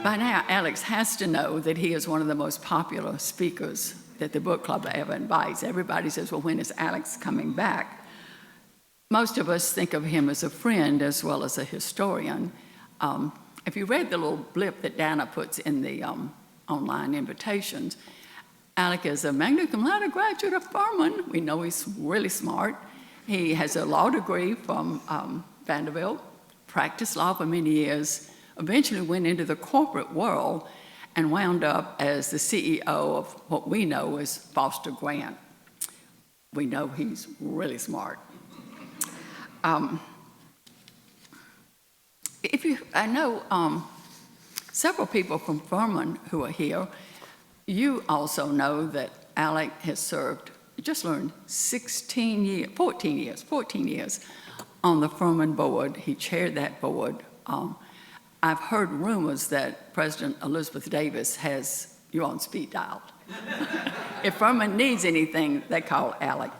By now, Alex has to know that he is one of the most popular speakers that the book club ever invites. Everybody says, well, when is Alex coming back? Most of us think of him as a friend as well as a historian. If you read the little blip that Dana puts in the online invitations, Alec is a magna cum laude graduate of Furman. We know he's really smart. He has a law degree from Vanderbilt, practiced law for many years, eventually went into the corporate world and wound up as the CEO of what we know as Foster Grant. We know he's really smart. I know several people from Furman who are here. You also know that Alec has served, just learned 14 years on the Furman board. He chaired that board. I've heard rumors that President Elizabeth Davis has you on speed dial. If Furman needs anything, they call Alec.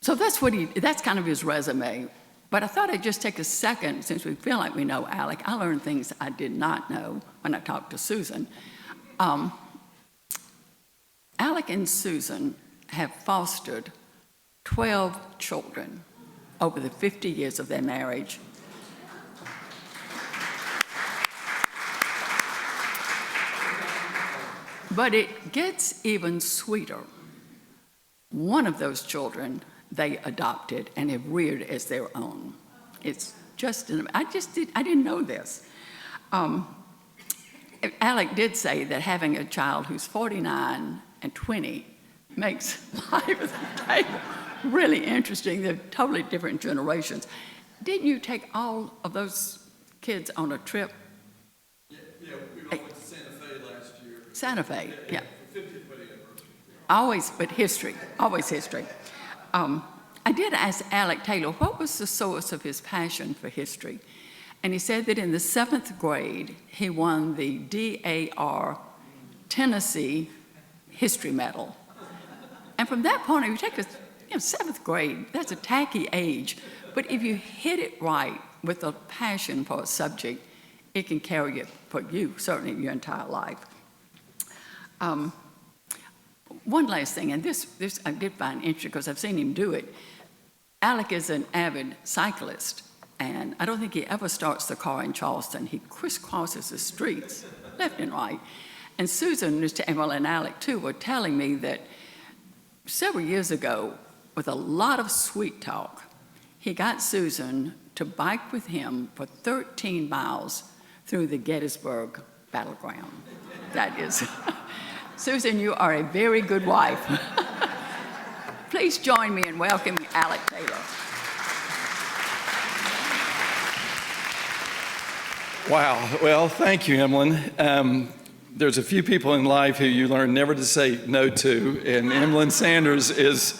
So that's kind of his resume. But I thought I'd just take a second, since we feel like we know Alec. I learned things I did not know when I talked to Susan. Alec and Susan have fostered 12 children over the 50 years of their marriage. But it gets even sweeter. One of those children they adopted and have reared as their own. It's just, I didn't know this. Alec did say that having a child who's 49 and 20 makes life at the table really interesting. They're totally different generations. Didn't you take all of those kids on a trip? Yeah, we all went to Santa Fe last year. Santa Fe, yeah. For 50th wedding anniversary. Always, but history, always history. I did ask Alec Taylor what was the source of his passion for history. And he said that in the 7th grade, he won the DAR Tennessee History Medal. And from that point, if you take 7th grade, that's a tacky age. But if you hit it right with a passion for a subject, it can carry it for you, certainly your entire life. One last thing, and this I did find interesting because I've seen him do it. Alec is an avid cyclist, and I don't think he ever starts the car in Charleston. He crisscrosses the streets, left and right. And Susan, and Alec too, were telling me that several years ago, with a lot of sweet talk, he got Susan to bike with him for 13 miles through the Gettysburg battleground. That is... Susan, you are a very good wife. Please join me in welcoming Alec Taylor. Wow. Well, thank you, Emlyn. There's a few people in life who you learn never to say no to, and Emlyn Sanders is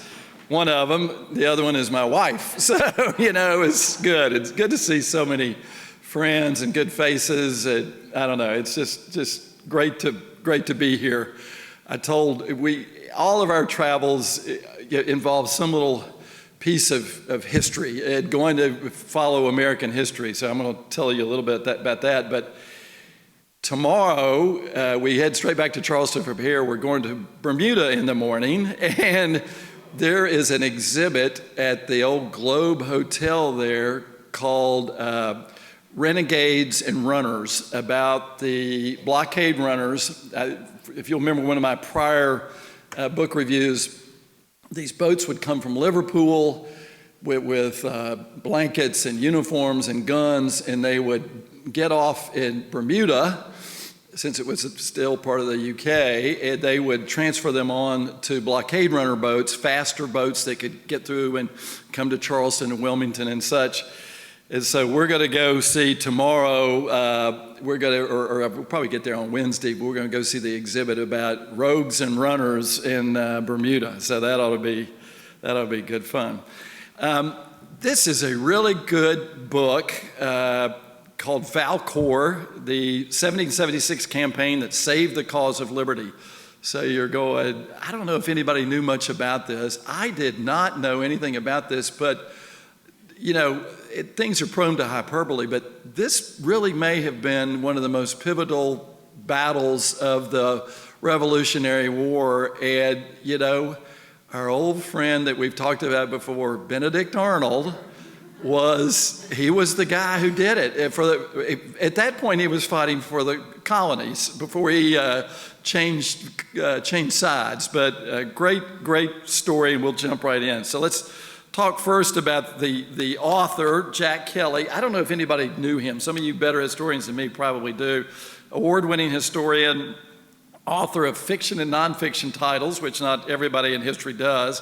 one of them. The other one is my wife. So, it's good. It's good to see so many friends and good faces. I don't know. It's just great to be here. All of our travels involve some little piece of history, going to follow American history. So I'm going to tell you a little bit about that. But tomorrow, we head straight back to Charleston from here. We're going to Bermuda in the morning, and there is an exhibit at the old Globe Hotel there called Renegades and Runners, about the blockade runners. If you'll remember one of my prior book reviews, these boats would come from Liverpool with blankets and uniforms and guns, and they would get off in Bermuda, since it was still part of the UK, and they would transfer them on to blockade runner boats, faster boats that could get through and come to Charleston and Wilmington and such. And so we're going to go see tomorrow, we'll probably get there on Wednesday, but we're going to go see the exhibit about rogues and runners in Bermuda. So that ought to be good fun. This is a really good book called Valcour, the 1776 campaign that saved the cause of liberty. So you're going, I don't know if anybody knew much about this. I did not know anything about this, but things are prone to hyperbole, but this really may have been one of the most pivotal battles of the Revolutionary War. And, our old friend that we've talked about before, Benedict Arnold, was the guy who did it. At that point, he was fighting for the colonies before he changed sides. But great story, and we'll jump right in. So let's talk first about the author, Jack Kelly. I don't know if anybody knew him. Some of you better historians than me probably do. Award-winning historian, author of fiction and nonfiction titles, which not everybody in history does,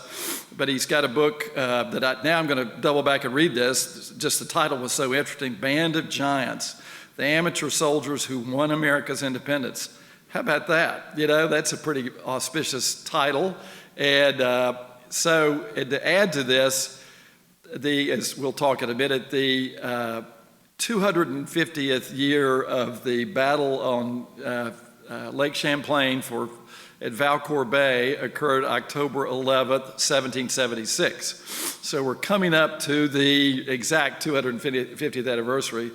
but he's got a book now I'm going to double back and read this. Just the title was so interesting, Band of Giants, the Amateur Soldiers Who Won America's Independence. How about that? That's a pretty auspicious title. And so to add to this, as we'll talk in a minute, the 250th year of the battle on Lake Champlain at Valcour Bay occurred October 11th, 1776. So we're coming up to the exact 250th anniversary.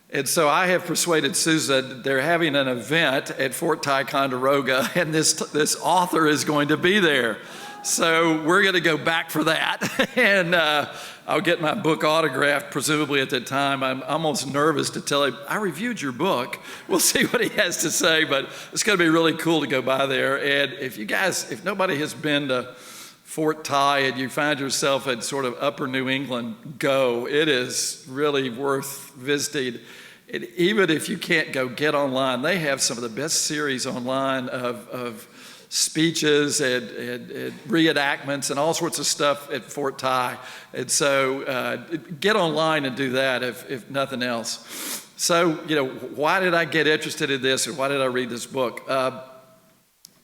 And so I have persuaded Susan, they're having an event at Fort Ticonderoga, and this author is going to be there. So we're going to go back for that. And I'll get my book autographed, presumably at that time. I'm almost nervous to tell him, I reviewed your book. We'll see what he has to say, but it's going to be really cool to go by there. And if nobody has been to Fort Ty and you find yourself in sort of upper New England, go. It is really worth visiting. And even if you can't go, get online. They have some of the best series online of speeches and reenactments and all sorts of stuff at Fort Ty. And so get online and do that if nothing else. So, why did I get interested in this, or why did I read this book?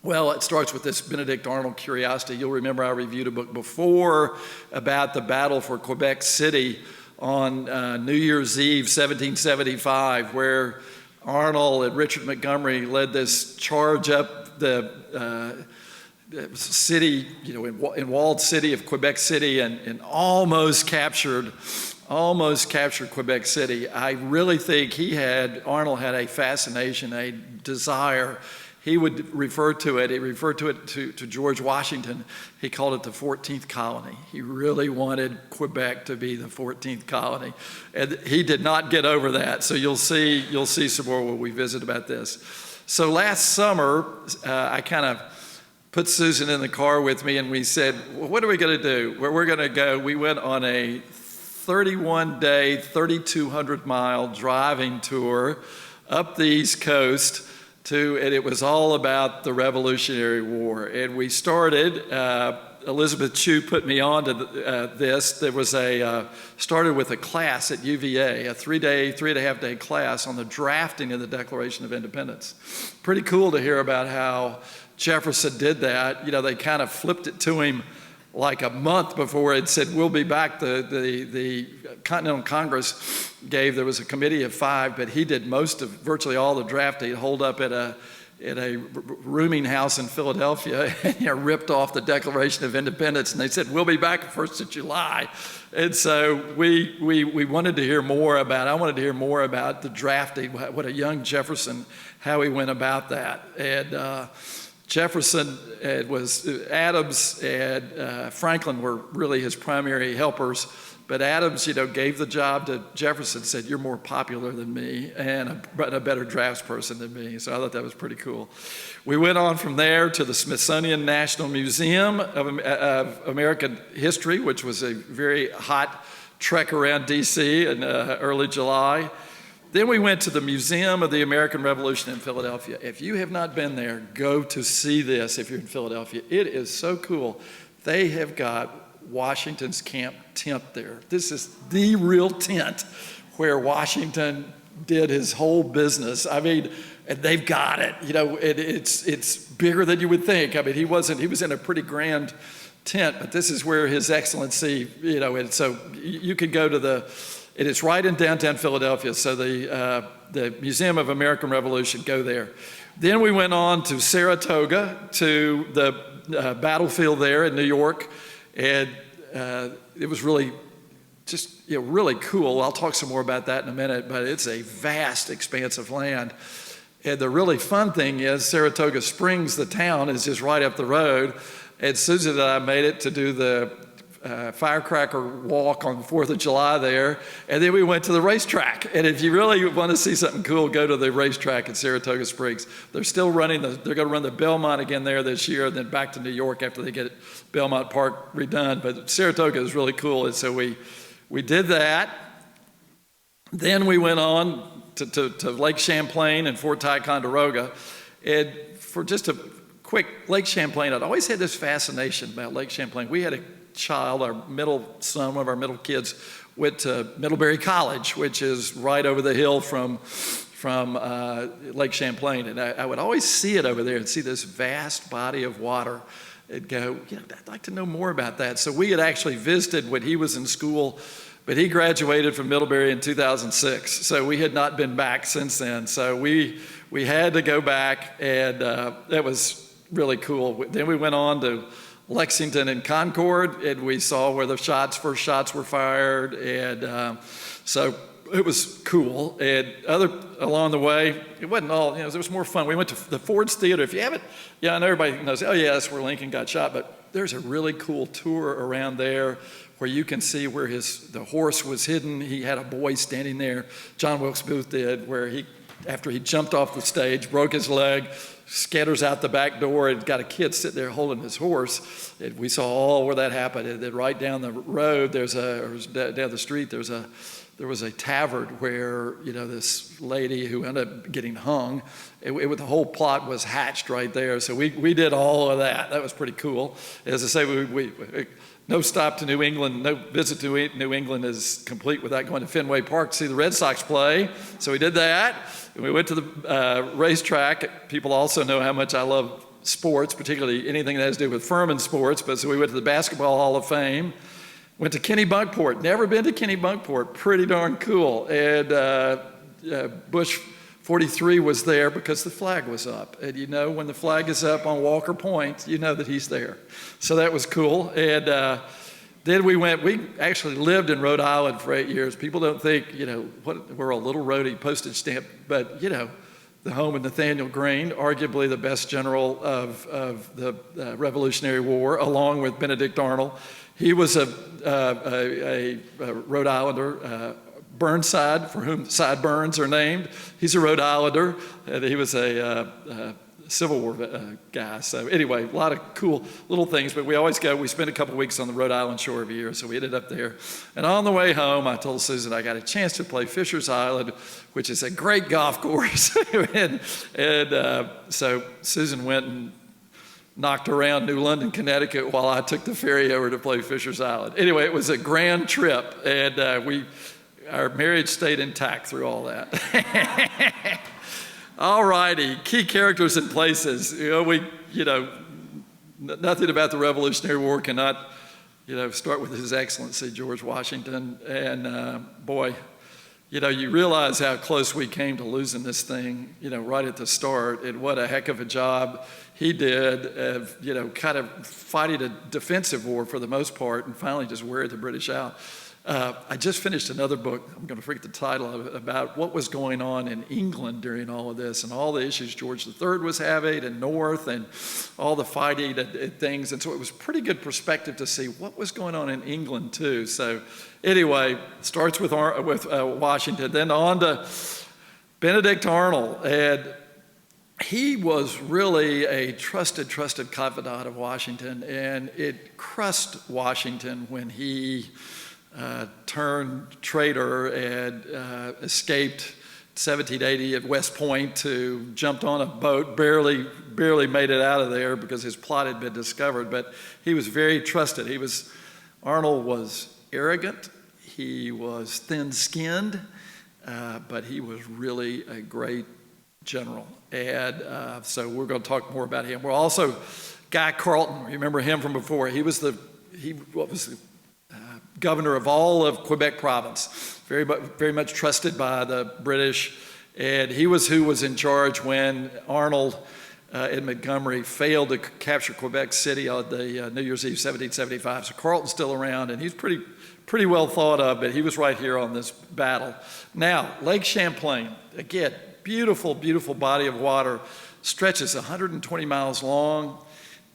Well, it starts with this Benedict Arnold curiosity. You'll remember I reviewed a book before about the battle for Quebec City on New Year's Eve, 1775, where Arnold and Richard Montgomery led this charge up the city, in walled city of Quebec City, and almost captured Quebec City. I really think Arnold had a fascination, a desire. He would refer to it to George Washington. He called it the 14th colony. He really wanted Quebec to be the 14th colony. And he did not get over that. So you'll see some more when we visit about this. So last summer, I kind of put Susan in the car with me, and we said, well, what are we going to do? Where we're going to go? We went on a 31-day, 3,200-mile driving tour up the East Coast and it was all about the Revolutionary War. And we started, Elizabeth Chu put me on to this. There was started with a class at UVA, a 3.5 day class on the drafting of the Declaration of Independence. Pretty cool to hear about how Jefferson did that. They kind of flipped it to him like a month before it said, we'll be back. The Continental Congress there was a committee of 5, but he did virtually all the drafting. He'd hold up at a rooming house in Philadelphia and ripped off the Declaration of Independence, and they said, we'll be back 1st of July. And so we wanted to hear more about, I wanted to hear more about the drafting, what a young Jefferson, how he went about that. And Jefferson, Adams and Franklin were really his primary helpers, but Adams, gave the job to Jefferson, said, you're more popular than me and a better draftsperson than me. So I thought that was pretty cool. We went on from there to the Smithsonian National Museum of American History, which was a very hot trek around D.C. in early July. Then we went to the Museum of the American Revolution in Philadelphia. If you have not been there, go to see this if you're in Philadelphia. It is so cool. They have got Washington's camp tent there. This is the real tent where Washington did his whole business. I mean, and they've got it. It's bigger than you would think. I mean, he was in a pretty grand tent, but this is where His Excellency, and so you could go to it's right in downtown Philadelphia, so the Museum of American Revolution, go there. Then we went on to Saratoga, to the battlefield there in New York, and it was really just really cool. I'll talk some more about that in a minute, but it's a vast expanse of land. And the really fun thing is Saratoga Springs, the town, is just right up the road. And Susan and I made it to do the firecracker walk on the 4th of July there, and then we went to the racetrack. And if you really want to see something cool, go to the racetrack in Saratoga Springs. They're still running, they're going to run the Belmont again there this year, and then back to New York after they get Belmont Park redone. But Saratoga is really cool, and so we did that. Then we went on to Lake Champlain and Fort Ticonderoga. And for just a quick, Lake Champlain, I'd always had this fascination about Lake Champlain. We had a child, our middle son, one of our middle kids, went to Middlebury College, which is right over the hill from Lake Champlain. And I would always see it over there and see this vast body of water. I'd go, I'd like to know more about that. So we had actually visited when he was in school, but he graduated from Middlebury in 2006. So we had not been back since then. So we had to go back, and that was really cool. Then we went on to Lexington and Concord, and we saw where the first shots were fired, and so it was cool. And along the way, it wasn't all, there was more fun. We went to the Ford's Theater. If you haven't, and everybody knows, oh yeah, that's where Lincoln got shot, but there's a really cool tour around there where you can see where the horse was hidden. He had a boy standing there, John Wilkes Booth did, where after he jumped off the stage, broke his leg, scatters out the back door, and got a kid sitting there holding his horse. And we saw all where that happened. And then right down the road, down the street, there was a tavern where, this lady who ended up getting hung, the whole plot was hatched right there. So we did all of that. That was pretty cool. As I say, we no stop to New England, no visit to New England is complete without going to Fenway Park to see the Red Sox play. So we did that. We went to the racetrack. People also know how much I love sports, particularly anything that has to do with Furman sports. So we went to the Basketball Hall of Fame. Went to Kennebunkport. Never been to Kennebunkport. Pretty darn cool. And Bush 43 was there because the flag was up. And when the flag is up on Walker Point, you know that he's there. So that was cool. And then we actually lived in Rhode Island for 8 years. People don't think, we're a little roadie postage stamp, but, the home of Nathaniel Greene, arguably the best general of the Revolutionary War, along with Benedict Arnold. He was a Rhode Islander, Burnside, for whom sideburns are named. He's a Rhode Islander, and he was a Civil War guy. So anyway, a lot of cool little things, but we always go. We spend a couple weeks on the Rhode Island shore every year, so we ended up there. And on the way home, I told Susan I got a chance to play Fisher's Island, which is a great golf course. and so Susan went and knocked around New London, Connecticut, while I took the ferry over to play Fisher's Island. Anyway, it was a grand trip, and our marriage stayed intact through all that. All righty, key characters and places. Nothing about the Revolutionary War cannot, start with His Excellency George Washington. And boy, you realize how close we came to losing this thing, right at the start. And what a heck of a job he did of, kind of fighting a defensive war for the most part, and finally just wearing the British out. I just finished another book, I'm going to forget the title of it, about what was going on in England during all of this and all the issues George III was having and North and all the fighting and things. And so it was pretty good perspective to see what was going on in England too. So anyway, starts with Washington, then on to Benedict Arnold. And he was really a trusted confidant of Washington. And it crushed Washington when he turned traitor and escaped 1780 at West Point, jumped on a boat, barely made it out of there because his plot had been discovered, but he was very trusted. Arnold was arrogant, he was thin-skinned, but he was really a great general. And so we're going to talk more about him. We're also, Guy Carleton, remember him from before, he was the governor of all of Quebec province, very much trusted by the British, and he was who was in charge when Arnold in Montgomery failed to capture Quebec City on the New Year's Eve 1775. So Carleton's still around, and he's pretty pretty well thought of, but he was right here on this battle. Now, Lake Champlain, again, beautiful, beautiful body of water, stretches 120 miles long,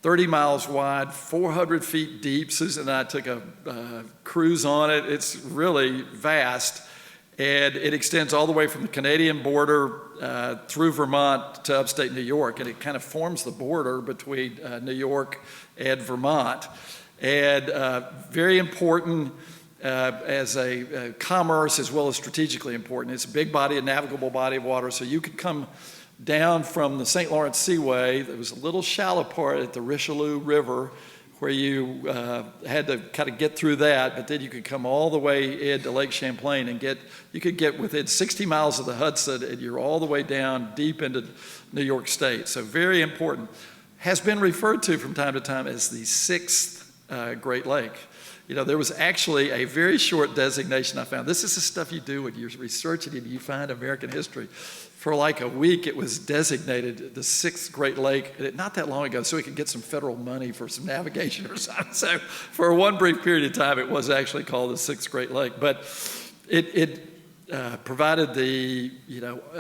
30 miles wide, 400 feet deep. Susan and I took a cruise on it. It's really vast, and it extends all the way from the Canadian border through Vermont to upstate New York, and it kind of forms the border between New York and Vermont. And very important as a commerce as well as strategically important. It's a big body, a navigable body of water, so you could come down from the St. Lawrence Seaway. There was a little shallow part at the Richelieu River where you had to kind of get through that, but then you could come all the way into Lake Champlain and you could get within 60 miles of the Hudson, and you're all the way down deep into New York State. So very important. Has been referred to from time to time as the sixth Great Lake. You know, there was actually a very short designation I found. This is the stuff you do when you're researching and you find American history. For like a week, it was designated the sixth Great Lake, not that long ago, so we could get some federal money for some navigation or something. So for one brief period of time, it was actually called the sixth Great Lake. But it provided the,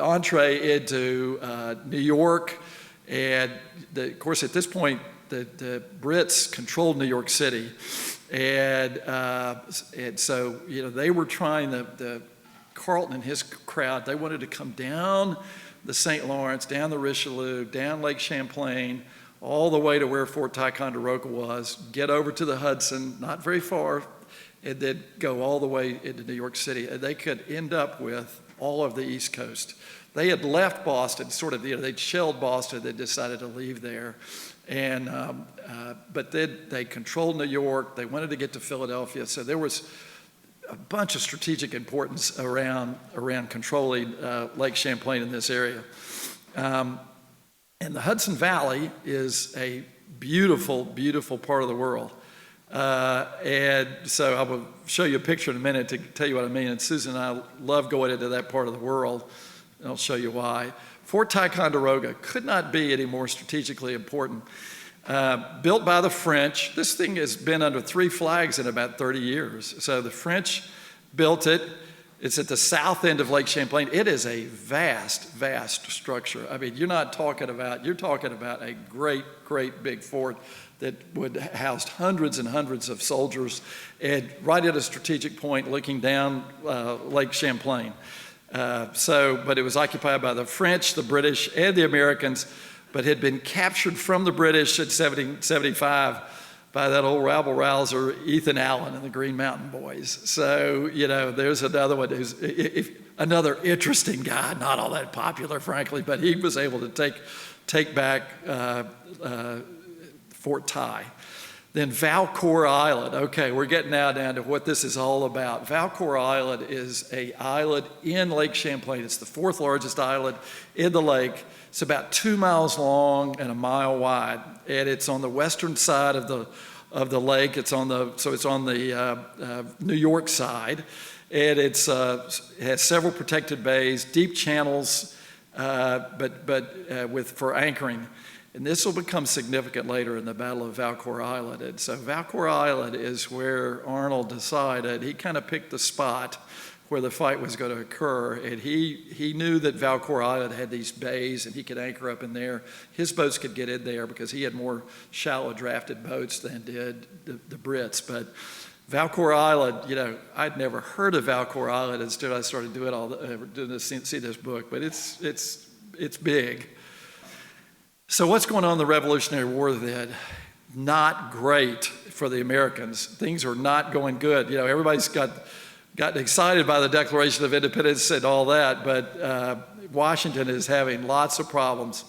entree into New York. And of course, at this point, the Brits controlled New York City. And so, they were trying, the Carleton and his crowd, they wanted to come down the St. Lawrence, down the Richelieu, down Lake Champlain, all the way to where Fort Ticonderoga was, get over to the Hudson, not very far, and then go all the way into New York City. And they could end up with all of the East Coast. They had left Boston, they'd shelled Boston, they decided to leave there. And but then they controlled New York. They wanted to get to Philadelphia. So there was a bunch of strategic importance around controlling Lake Champlain in this area. And the Hudson Valley is a beautiful, beautiful part of the world. And so I will show you a picture in a minute to tell you what I mean. And Susan and I love going into that part of the world. And I'll show you why. Fort Ticonderoga could not be any more strategically important. Built by the French. This thing has been under 3 flags in about 30 years. So the French built it. It's at the south end of Lake Champlain. It is a vast, vast structure. I mean, you're talking about a great, great big fort that would house hundreds and hundreds of soldiers, and right at a strategic point looking down Lake Champlain. But it was occupied by the French, the British, and the Americans, but had been captured from the British in 1775 by that old rabble-rouser Ethan Allen and the Green Mountain Boys. So, there's another one who's another interesting guy, not all that popular, frankly, but he was able to take back Fort Ty. Then Valcour Island. Okay, we're getting now down to what this is all about. Valcour Island is an island in Lake Champlain. It's the 4th largest island in the lake. It's about 2 miles long and 1 mile wide, and it's on the western side of the lake. It's on the New York side, and it has several protected bays, deep channels, but for anchoring. And this will become significant later in the Battle of Valcour Island. And so Valcour Island is where Arnold decided, he kind of picked the spot where the fight was going to occur. And he knew that Valcour Island had these bays and he could anchor up in there. His boats could get in there because he had more shallow drafted boats than did the Brits. But Valcour Island, I'd never heard of Valcour Island until I started see this book, but it's big. So what's going on in the Revolutionary War then? Not great for the Americans. Things are not going good. Everybody's gotten excited by the Declaration of Independence and all that, but Washington is having lots of problems.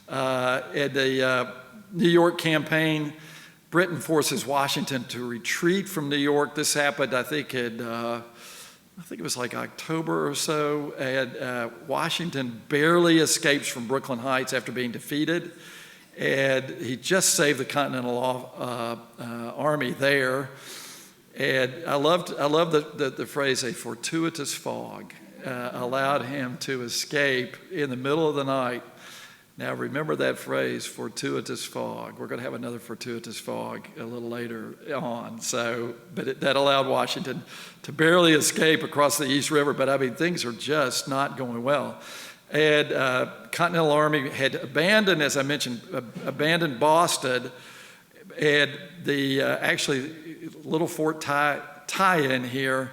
In the New York campaign, Britain forces Washington to retreat from New York. This happened, I think it was like October or so, and Washington barely escapes from Brooklyn Heights after being defeated, and he just saved the Continental Army there. And I love the phrase, a fortuitous fog allowed him to escape in the middle of the night Now remember that phrase, fortuitous fog. We're going to have another fortuitous fog a little later on. That allowed Washington to barely escape across the East River. But I mean, things are just not going well. And Continental Army had abandoned, as I mentioned, abandoned Boston. And the actually little Fort tie-in here,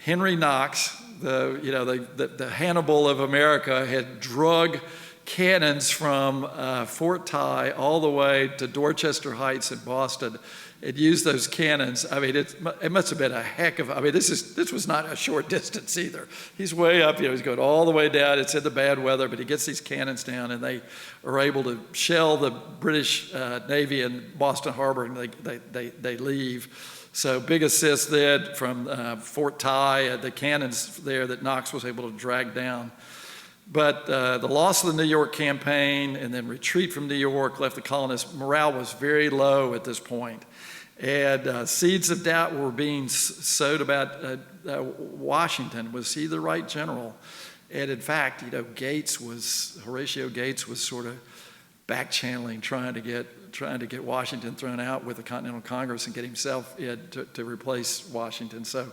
Henry Knox, the Hannibal of America, had drug cannons from Fort Ty all the way to Dorchester Heights in Boston, and used those cannons. I mean, it must have been a heck of. I mean, this was not a short distance either. He's way up. He's going all the way down. It's in the bad weather, but he gets these cannons down, and they are able to shell the British Navy in Boston Harbor, and they leave. So big assist then from Fort Ty, the cannons there that Knox was able to drag down. But the loss of the New York campaign and then retreat from New York left the colonists. Morale was very low at this point. And seeds of doubt were being sowed about Washington. Was he the right general? And in fact, Horatio Gates was sort of back-channeling, trying to get Washington thrown out with the Continental Congress and get himself in to replace Washington. So,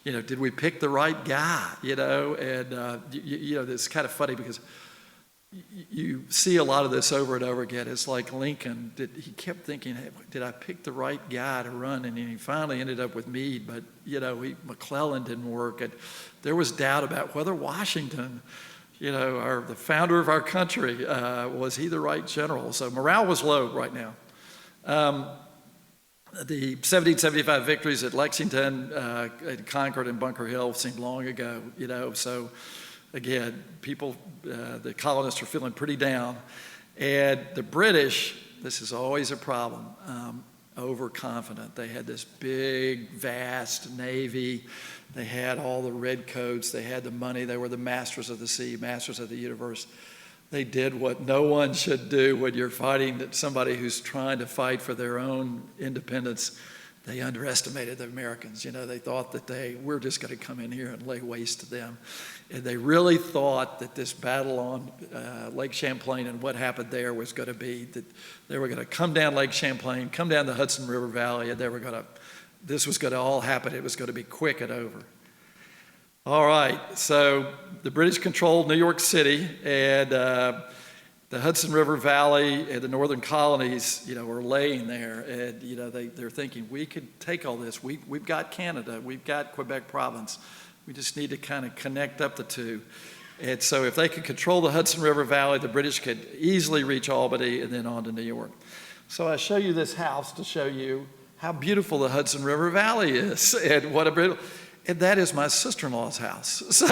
did we pick the right guy? And it's kind of funny because you see a lot of this over and over again. It's like Lincoln. He kept thinking, hey, did I pick the right guy to run? And he finally ended up with Meade, but McClellan didn't work. And there was doubt about whether Washington, the founder of our country, was he the right general? So morale was low right now. The 1775 victories at Lexington, at Concord, and Bunker Hill seemed long ago, So again, the colonists are feeling pretty down. And the British, this is always a problem, overconfident. They had this big, vast navy. They had all the redcoats. They had the money. They were the masters of the sea, masters of the universe. They did what no one should do when you're fighting somebody who's trying to fight for their own independence. They underestimated the Americans. They thought that we're just going to come in here and lay waste to them. And they really thought that this battle on Lake Champlain and what happened there was going to be that they were going to come down Lake Champlain, come down the Hudson River Valley, and this was going to all happen. It was going to be quick and over. All right, so the British controlled New York City, and the Hudson River Valley and the northern colonies, were laying there, and they're thinking, we could take all this. We've got Canada, we've got Quebec province. We just need to kind of connect up the two. And so if they could control the Hudson River Valley, the British could easily reach Albany and then on to New York. So I show you this house to show you how beautiful the Hudson River Valley is, and that is my sister-in-law's house. So,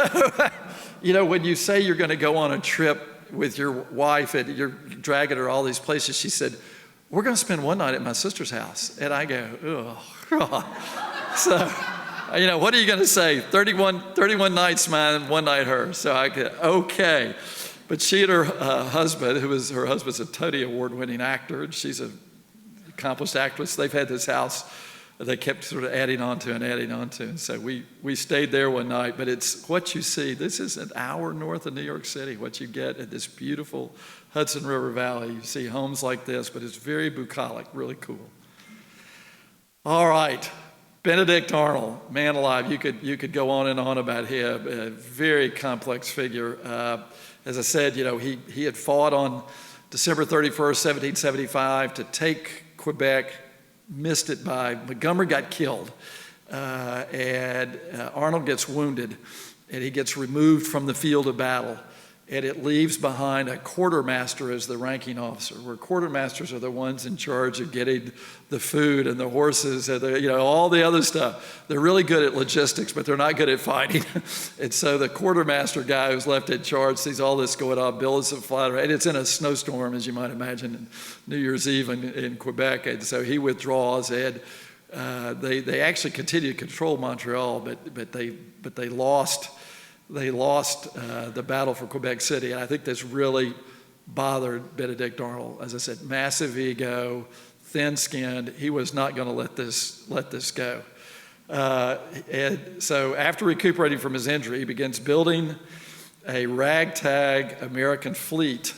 when you say you're going to go on a trip with your wife and you're dragging her all these places, she said, we're going to spend one night at my sister's house. And I go, oh. So, what are you going to say? 31 nights mine, one night her. So I go, okay. But she and her husband, her husband's a Tony Award-winning actor, and she's an accomplished actress. They've had this house they kept sort of adding on to. And so we stayed there one night, but it's what you see. This is an hour north of New York City, what you get at this beautiful Hudson River Valley. You see homes like this, but it's very bucolic, really cool. All right, Benedict Arnold, man alive. You could go on and on about him, a very complex figure. As I said, he had fought on December 31st, 1775 to take Quebec, missed it by Montgomery got killed, and Arnold gets wounded, and he gets removed from the field of battle, and it leaves behind a quartermaster as the ranking officer, where quartermasters are the ones in charge of getting the food and the horses and all the other stuff. They're really good at logistics, but they're not good at fighting. And so the quartermaster guy who's left in charge sees all this going on, billets of flat, and it's in a snowstorm, as you might imagine, in New Year's Eve in Quebec. And so he withdraws, and they actually continue to control Montreal, but they lost. They lost the battle for Quebec City, and I think this really bothered Benedict Arnold. As I said, massive ego, thin-skinned. He was not going to let this go. And so after recuperating from his injury, he begins building a ragtag American fleet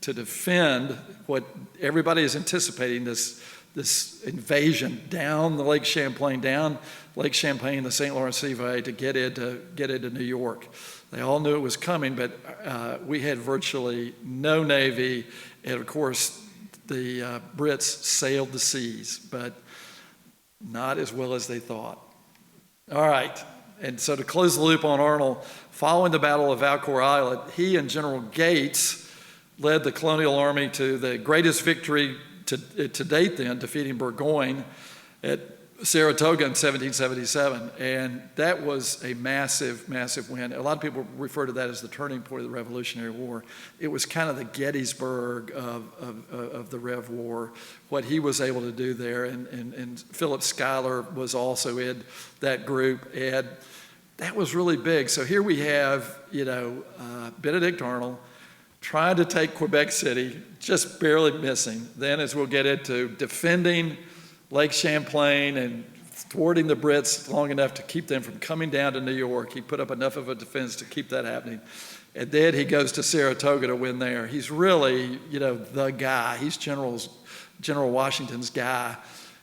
to defend what everybody is anticipating, this invasion down the Lake Champlain, the St. Lawrence Seaway to get into New York. They all knew it was coming, but we had virtually no Navy, and of course the Brits sailed the seas, but not as well as they thought. All right, and so to close the loop on Arnold, following the Battle of Valcour Island, he and General Gates led the colonial army to the greatest victory to date then, defeating Burgoyne at Saratoga in 1777. And that was a massive, massive win. A lot of people refer to that as the turning point of the Revolutionary War. It was kind of the Gettysburg of the Rev War, what he was able to do there. And Philip Schuyler was also in that group. And that was really big. So here we have, Benedict Arnold trying to take Quebec City, just barely missing. Then, as we'll get into, defending Lake Champlain and thwarting the Brits long enough to keep them from coming down to New York. He put up enough of a defense to keep that happening. And then he goes to Saratoga to win there. He's really, the guy. He's General Washington's guy.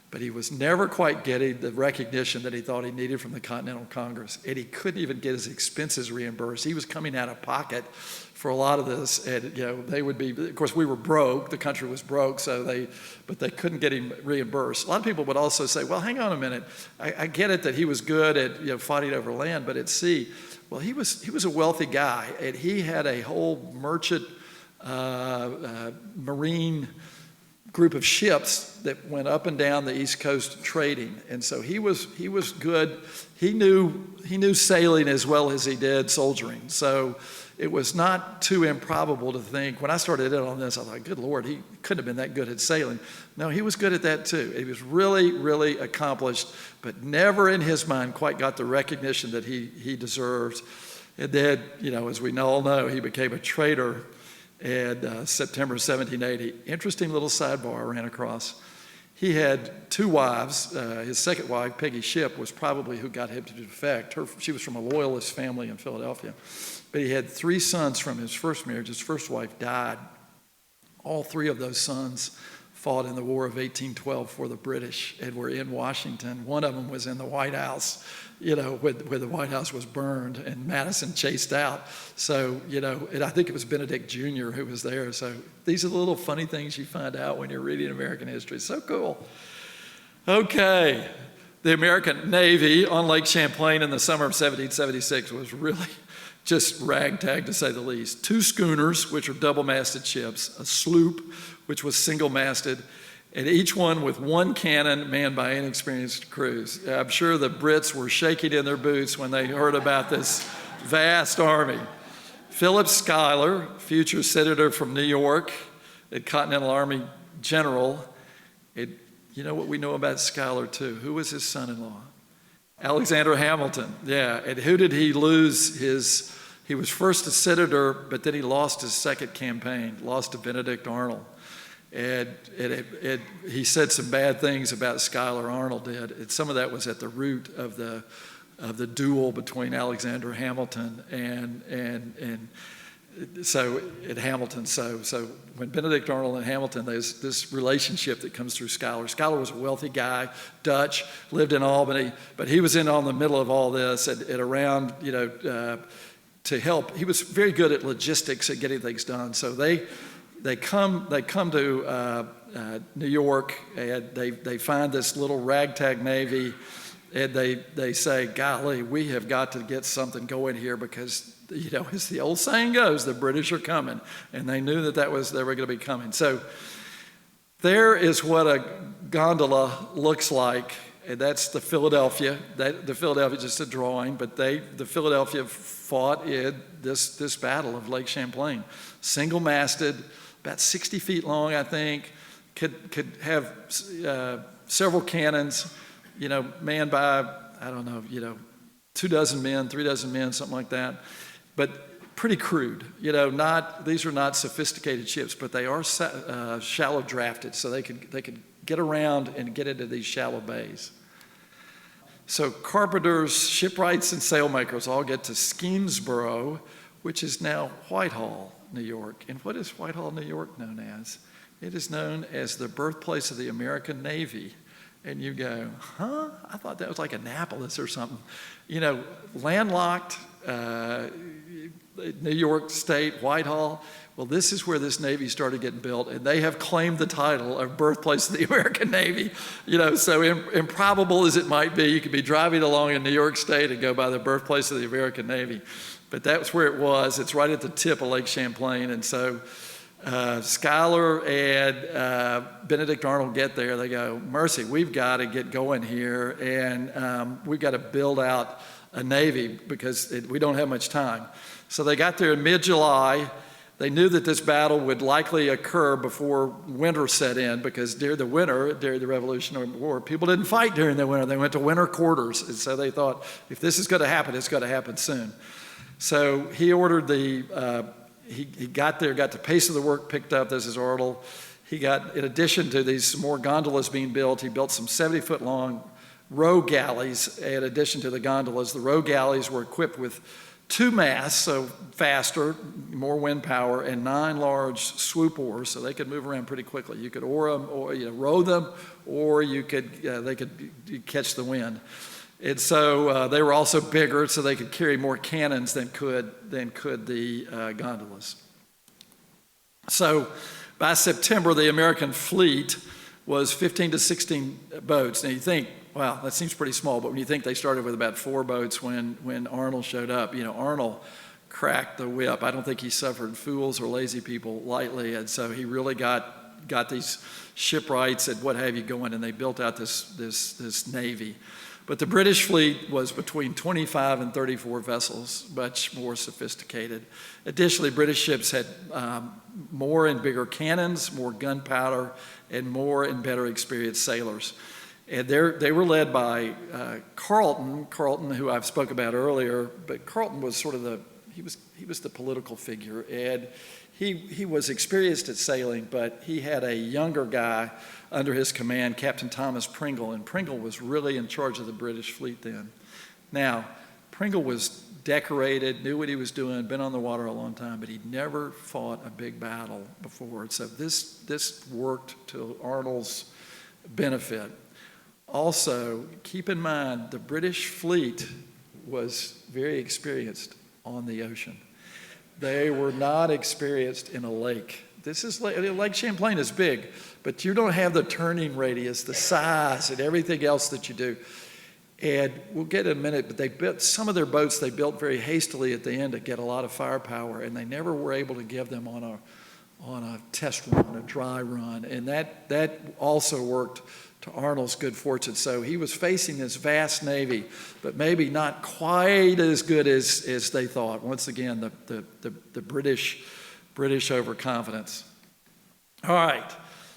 But he was never quite getting the recognition that he thought he needed from the Continental Congress. And he couldn't even get his expenses reimbursed. He was coming out of pocket for a lot of this, and they would be. Of course, we were broke. The country was broke, but they couldn't get him reimbursed. A lot of people would also say, "Well, hang on a minute. I get it that he was good at fighting over land, but at sea, well, he was a wealthy guy, and he had a whole merchant marine group of ships that went up and down the East Coast trading, and so he was good. He knew sailing as well as he did soldiering, so." It was not too improbable to think, when I started in on this, I thought, good Lord, he couldn't have been that good at sailing. No, he was good at that too. He was really, really accomplished, but never in his mind quite got the recognition that he deserved. And then, as we all know, he became a traitor in September 1780. Interesting little sidebar I ran across. He had two wives. His second wife, Peggy Shipp, was probably who got him to defect. She was from a Loyalist family in Philadelphia. But he had 3 sons from his first marriage. His first wife died. All 3 of those sons fought in the War of 1812 for the British and were in Washington. One of them was in the White House, where the White House was burned and Madison chased out. So, and I think it was Benedict Jr. who was there. So these are the little funny things you find out when you're reading American history. So cool. Okay. The American Navy on Lake Champlain in the summer of 1776 was really just ragtag, to say the least. 2 schooners, which are double-masted ships, a sloop, which was single-masted, and each one with 1 cannon manned by inexperienced crews. I'm sure the Brits were shaking in their boots when they heard about this vast army. Philip Schuyler, future senator from New York, a Continental Army general. You know what we know about Schuyler, too? Who was his son-in-law? Alexander Hamilton, yeah. And who did he lose he was first a senator, but then he lost his second campaign, lost to Benedict Arnold. And he said some bad things about Schuyler, Arnold did. And some of that was at the root of the duel between Alexander Hamilton and Hamilton. So when Benedict Arnold and Hamilton, there's this relationship that comes through Schuyler. Schuyler was a wealthy guy, Dutch, lived in Albany, but he was in on the middle of all this and around, to help. He was very good at logistics, at getting things done. So they come to New York, and they find this little ragtag navy, and they say, golly, we have got to get something going here because, as the old saying goes, the British are coming. And they knew they were going to be coming. So there is what a gondola looks like. And that's the Philadelphia. The Philadelphia is just a drawing, but the Philadelphia fought in this battle of Lake Champlain. Single-masted, about 60 feet long, I think, could have several cannons, manned by, 2 dozen men, 3 dozen men, something like that. But pretty crude, these are not sophisticated ships, but they are shallow drafted, so they could get around and get into these shallow bays. So carpenters, shipwrights, and sailmakers all get to Skenesborough, which is now Whitehall. New York. And what is Whitehall, New York known as? It is known as the birthplace of the American Navy. And you go, huh? I thought that was like Annapolis or something. You know, landlocked, New York State, Whitehall. Well, this is where this Navy started getting built, and they have claimed the title of birthplace of the American Navy. You know, so improbable as it might be, you could be driving along in New York State and go by the birthplace of the American Navy. But that's where it was. It's right at the tip of Lake Champlain. And so Schuyler and Benedict Arnold get there. They go, mercy, we've got to get going here, and we've got to build out a Navy because we don't have much time. So they got there in mid-July. They knew that this battle would likely occur before winter set in, because during the winter, during the Revolutionary War, people didn't fight during the winter. They went to winter quarters. And so they thought, if this is going to happen, it's going to happen soon. So he ordered he got there, got the pace of the work picked up. This is Arnold. He got, in addition to these more gondolas being built, he built some 70-foot long row galleys in addition to the gondolas. The row galleys were equipped with 2 masts, so faster, more wind power, and 9 large swoop oars, so they could move around pretty quickly. You could oar them, or row them, or they could catch the wind. And so they were also bigger, so they could carry more cannons than could the gondolas. So by September, the American fleet was 15 to 16 boats. Now you think, wow, that seems pretty small, but when you think they started with about 4 boats when Arnold showed up, Arnold cracked the whip. I don't think he suffered fools or lazy people lightly, and so he really got these shipwrights and what have you going, and they built out this Navy. But the British fleet was between 25 and 34 vessels, much more sophisticated. Additionally, British ships had more and bigger cannons, more gunpowder, and more and better experienced sailors. And they were led by Carleton, who I've spoke about earlier, but Carleton was sort of he was the political figure, and he was experienced at sailing, but he had a younger guy under his command, Captain Thomas Pringle, and Pringle was really in charge of the British fleet then. Now, Pringle was decorated, knew what he was doing, been on the water a long time, but he'd never fought a big battle before. So this worked to Arnold's benefit. Also, keep in mind, the British fleet was very experienced on the ocean. They were not experienced in a lake. Lake Champlain is big, but you don't have the turning radius, the size, and everything else that you do. And we'll get in a minute, but they built some of their boats. They built very hastily at the end to get a lot of firepower, and they never were able to give them on a test run, a dry run, and that also worked to Arnold's good fortune. So he was facing this vast Navy, but maybe not quite as good as they thought. Once again, the British overconfidence. All right,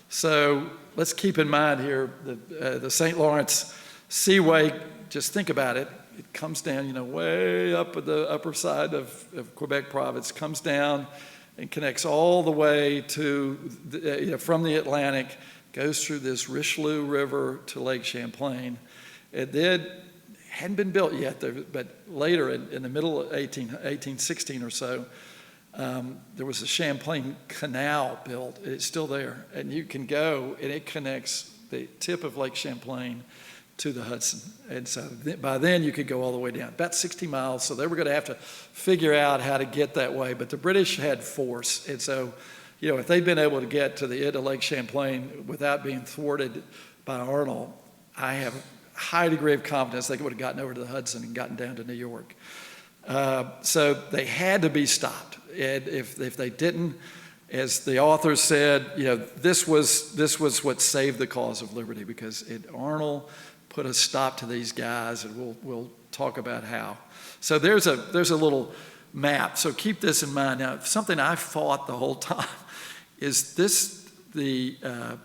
so let's keep in mind here the St. Lawrence Seaway. Just think about it. It comes down, way up at the upper side of Quebec province, comes down and connects all the way to from the Atlantic, goes through this Richelieu River to Lake Champlain. It hadn't been built yet, but later in the middle of 1816 or so, there was a Champlain Canal built. It's still there, and you can go, and it connects the tip of Lake Champlain to the Hudson. And so by then you could go all the way down, about 60 miles. So they were going to have to figure out how to get that way. But the British had force, and so if they'd been able to get to the end of Lake Champlain without being thwarted by Arnold, I have a high degree of confidence they would have gotten over to the Hudson and gotten down to New York. So they had to be stopped. And if they didn't, as the author said, this was what saved the cause of liberty, because Arnold put a stop to these guys, and we'll talk about how. So there's a little map. So keep this in mind. Now, something I fought the whole time is the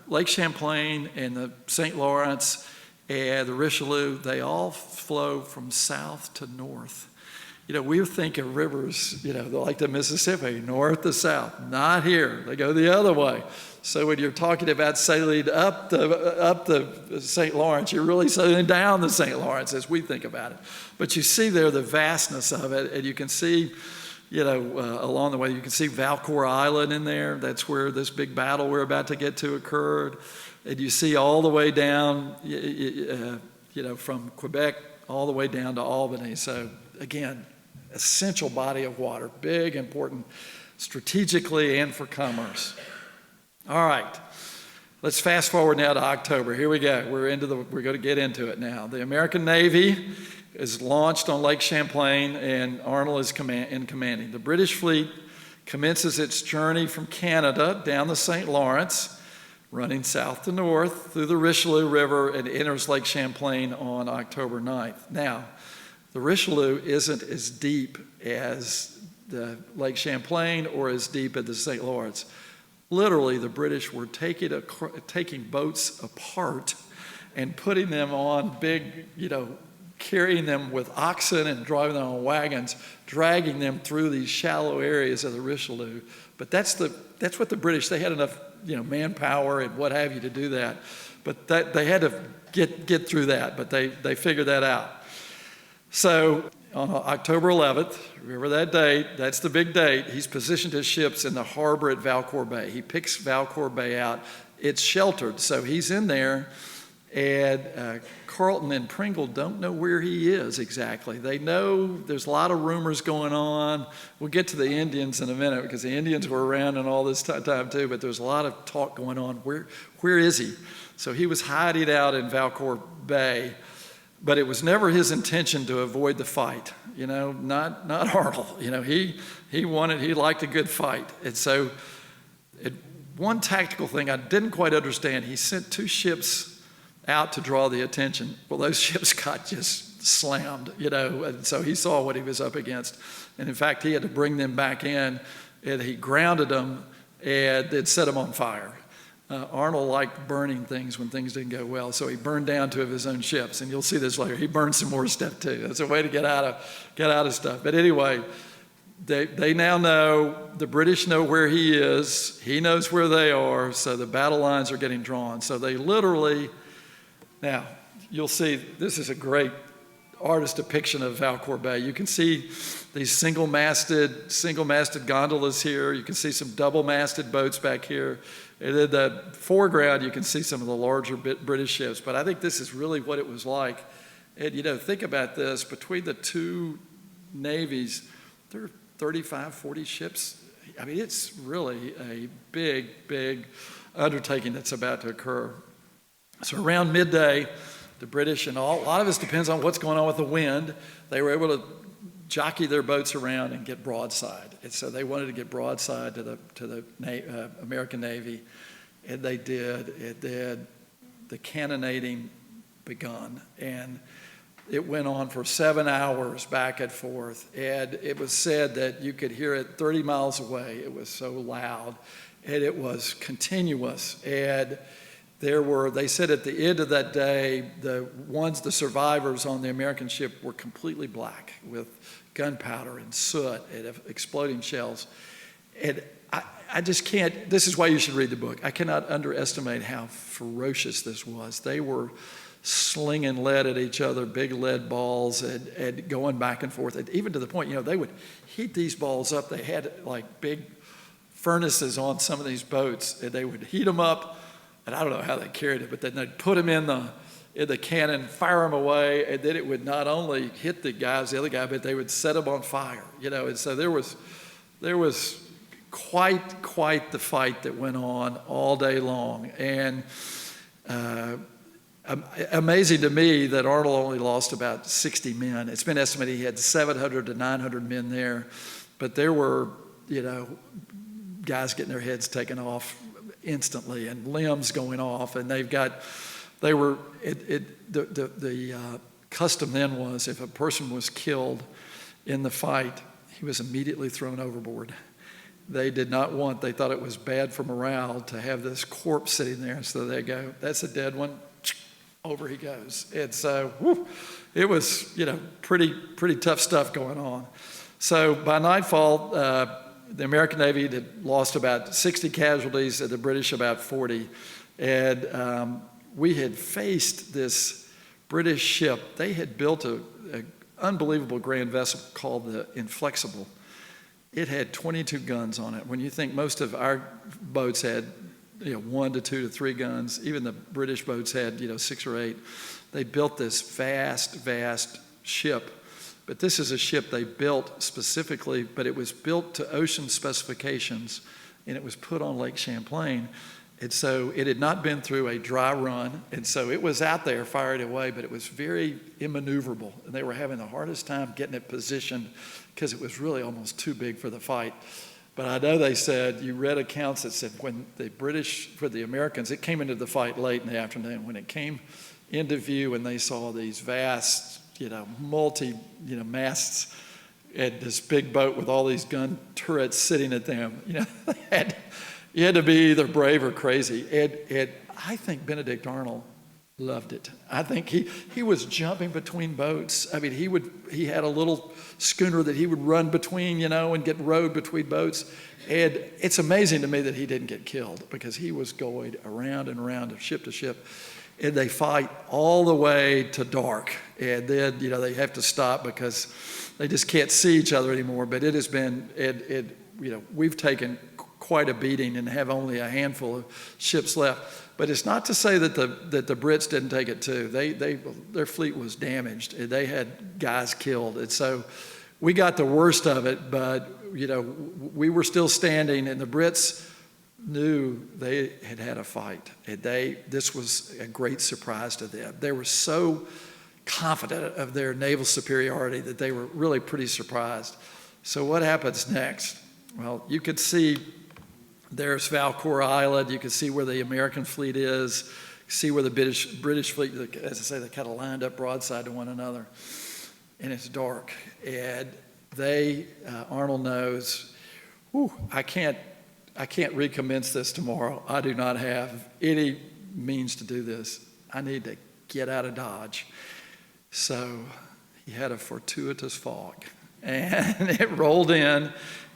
Lake Champlain and the St. Lawrence and the Richelieu, they all flow from south to north. We think of rivers, like the Mississippi, north to south. Not here. They go the other way. So when you're talking about sailing up the St. Lawrence, you're really sailing down the St. Lawrence as we think about it. But you see there the vastness of it, and you can see along the way. You can see Valcour Island in there. That's where this big battle we're about to get to occurred. And you see all the way down, from Quebec all the way down to Albany. So again, essential body of water, big, important, strategically and for commerce. All right, let's fast forward now to October. Here we go. We're going to get into it now. The American Navy is launched on Lake Champlain, and Arnold is commanding. The British fleet commences its journey from Canada down the St. Lawrence, running south to north through the Richelieu River, and enters Lake Champlain on October 9th. Now, the Richelieu isn't as deep as the Lake Champlain or as deep as the St. Lawrence. Literally, the British were taking boats apart and putting them on big, carrying them with oxen and driving them on wagons, dragging them through these shallow areas of the Richelieu. But that's what the British, they had enough, manpower and what have you to do that. But they had to get through that, but they figured that out. So on October 11th, remember that date, that's the big date, he's positioned his ships in the harbor at Valcour Bay. He picks Valcour Bay out. It's sheltered, so he's in there, and Carleton and Pringle don't know where he is exactly. They know there's a lot of rumors going on. We'll get to the Indians in a minute, because the Indians were around in all this time too, but there's a lot of talk going on. Where is he? So he was hiding out in Valcour Bay, but it was never his intention to avoid the fight. Not Arnold. He liked a good fight. And so one tactical thing I didn't quite understand, he sent 2 ships out to draw the attention. Well, those ships got just slammed, and so he saw what he was up against. And in fact, he had to bring them back in, and he grounded them and then set them on fire. Arnold liked burning things when things didn't go well, so he burned down 2 of his own ships, and you'll see this later. He burned some more stuff too. That's a way to get out of stuff. But anyway, they now know, the British know where he is. He knows where they are, so the battle lines are getting drawn. So they literally, now you'll see this is a great artist depiction of Valcour Bay. You can see these single-masted gondolas here. You can see some double-masted boats back here. And in the foreground, you can see some of the larger British ships. But I think this is really what it was like. And, think about this. Between the 2 navies, there are 35, 40 ships. I mean, it's really a big, big undertaking that's about to occur. So around midday, the British, and a lot of this depends on what's going on with the wind, they were able to jockey their boats around and get broadside. And so they wanted to get broadside to the American Navy, and they did. The cannonading begun, and it went on for 7 hours back and forth. And it was said that you could hear it 30 miles away. It was so loud, and it was continuous. And they said at the end of that day, the survivors on the American ship were completely black with gunpowder and soot and exploding shells. And I just can't, this is why you should read the book. I cannot underestimate how ferocious this was. They were slinging lead at each other, big lead balls, and going back and forth. And even to the point, they would heat these balls up. They had like big furnaces on some of these boats, and they would heat them up. And I don't know how they carried it, but then they'd put them in the cannon, fire them away, and then it would not only hit the other guy, but they would set them on fire, And so there was quite the fight that went on all day long. And amazing to me that Arnold only lost about 60 men. It's been estimated he had 700 to 900 men there, but there were, guys getting their heads taken off instantly and limbs going off, and the custom then was if a person was killed in the fight, he was immediately thrown overboard. They thought it was bad for morale to have this corpse sitting there, so they go, that's a dead one, over he goes. And so it was pretty tough stuff going on. So by nightfall, the American Navy had lost about 60 casualties, and the British about 40. And we had faced this British ship. They had built an unbelievable grand vessel called the Inflexible. it had 22 guns on it. When you think most of our boats had 1 to 2 to 3 guns, even the British boats had 6 or 8. They built this vast ship. But this is a ship they built specifically, but it was built to ocean specifications, and it was put on Lake Champlain. And so it had not been through a dry run, and so it was out there firing away, but it was very immaneuverable, and they were having the hardest time getting it positioned because it was really almost too big for the fight. But I know they said, you read accounts that said when for the Americans, it came into the fight late in the afternoon. When it came into view and they saw these vast, masts and this big boat with all these gun turrets sitting at them, you had to be either brave or crazy. And I think Benedict Arnold loved it. I think he was jumping between boats. I mean, he had a little schooner that he would run between, and get rowed between boats. And it's amazing to me that he didn't get killed because he was going around and around of ship to ship. And they fight all the way to dark. And then, they have to stop because they just can't see each other anymore. But it has been, we've taken quite a beating and have only a handful of ships left. But it's not to say that the Brits didn't take it too. Their fleet was damaged. They had guys killed. And so we got the worst of it, but, we were still standing, and the Brits knew they had a fight. And this was a great surprise to them. They were so confident of their naval superiority that they were really pretty surprised. So what happens next? Well, you could see there's Valcour Island. You can see where the American fleet is. See where the British fleet, as I say, they kind of lined up broadside to one another. And it's dark. And Arnold knows, I can't recommence this tomorrow. I do not have any means to do this. I need to get out of Dodge. So he had a fortuitous fog. And it rolled in,